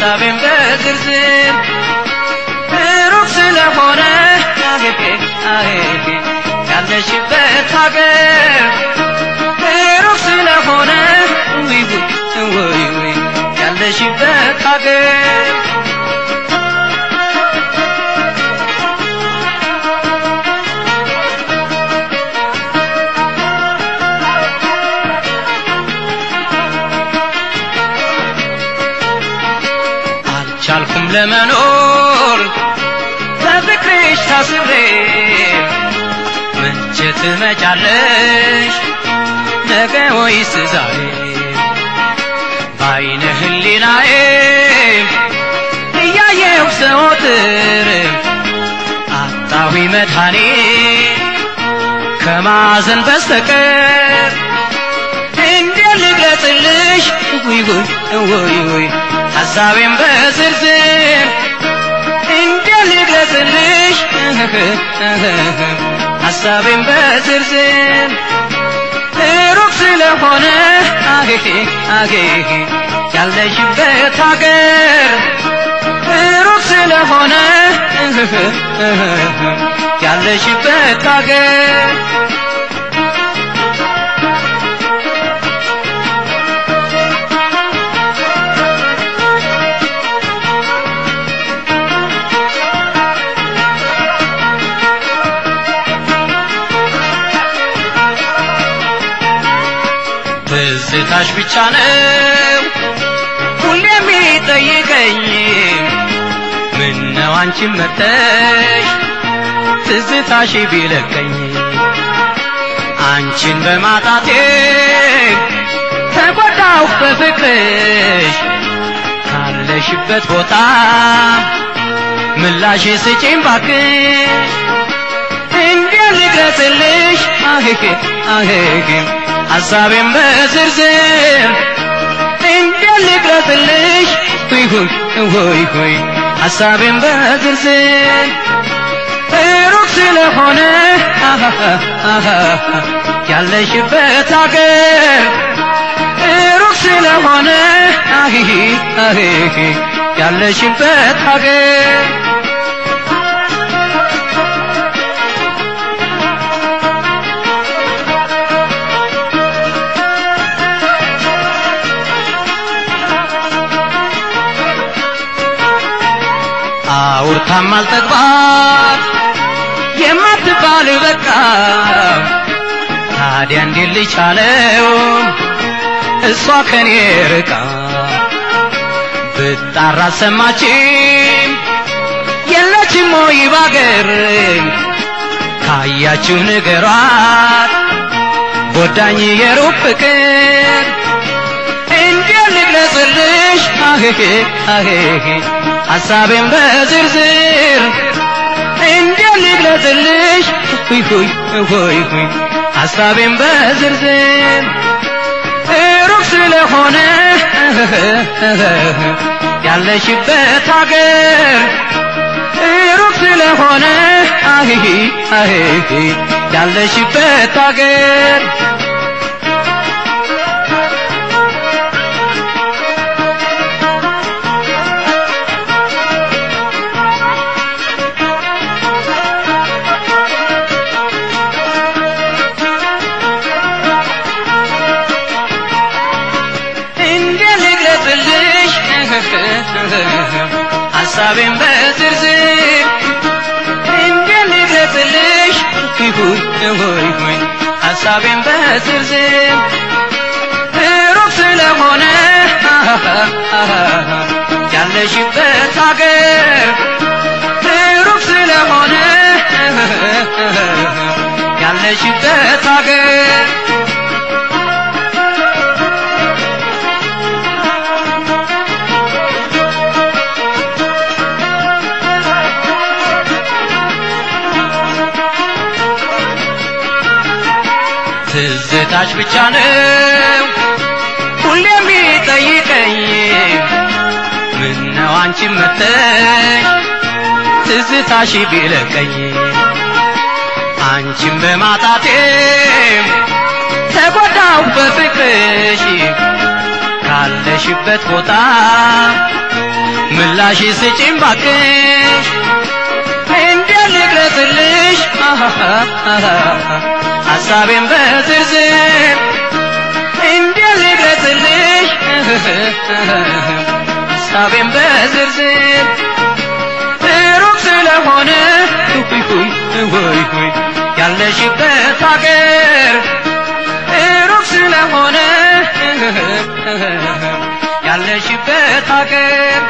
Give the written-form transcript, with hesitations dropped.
ሐሳቤን በዝርዝር ሩቅ ስለሆነ ያለሽበት ሀገር ሩቅ ስለሆነ ወይ ያለሽበት ሀገር አልቻልኩም ለመኖር በፍቅርሽ ታስሬ መቼ ትመጫለሽ ነገ ወይስ ዛሬ ባይነ ህሊናዬ እያየሁ ዘወትር አጣሁ መድኃኒት ከማዘን በስተቀር እንዴት ልግለጽልሽ ወይ ሐሳቤን በዝርዝር እንዴት ልግለጽልሽ ሐሳቤን በዝርዝር ሩቅ ስለሆነ ያለሽበት ሀገር ሩቅ ስለሆነ ያለሽበት ሀገር ትዝታሽ ብቻ ነው ሁሌ የሚጠይቀኝ ምነው አንቺን መተሽ ትዝታሽ ቢለቀኝ አንቺን በማጣቴ ተጎዳሁ በፍቅርሽ ካለሽበት ቦታ ምላሽ ስጪኝ ባክሽ እንዴት ልግለጽልሽ ሐሳቤን በዝርዝር እንዴት ልግለጽልሽ ወይ ሐሳቤን በዝርዝር ሩቅ ስለሆነ ያለሽበት ሀገር ሩቅ ስለሆነ ያለሽበት ሀገር አውርታም አልጠግባት የማትባል በቃ ታዲያ እንዴት ልቻለው እሷ ከኔ ርቃ ብጣራ ሰማችኝ የለችም ወይ ባገር ካያችሁ ንገሯት ጎዳኝ የሩቅ ፍቅር እንዴት ልግለጽልሽ ሐሳቤን በዝርዝር እንዴት ልግለጽልሽ ወይ ሐሳቤን በዝርዝር ሩቅ ስለሆነ ያለሽበት ሀገር ሩቅ ስለሆነ ያለሽበት ሀገር ሐሳቤን በዝርዝር እንዴት ልግለጽልሽ ወይ ሐሳቤን በዝርዝር ሩቅ ስለሆነ ያለሽበት ሀገር ሩቅ ስለሆነ ያለሽበት ሀገር ትዝታሽ ብቻ ነው ሁሌ የሚጠይቀኝ ምነው አንቺን መተሽ ትዝታሽ ቢለቀኝ አንቺን በማጣቴ ተጎዳሁ በፍቅርሽ ካለሽበት ቦታ ምላሽ ስጪኝ ባክሽ እንዴት ልግለጽልሽ ሐሳቤን በዝርዝር እንዴት ልግለጽልሽ ሐሳቤን በዝርዝር ሩቅ ስለሆነ ወይ ያለሽበት ሀገር ሩቅ ስለሆነ ያለሽበት ሀገር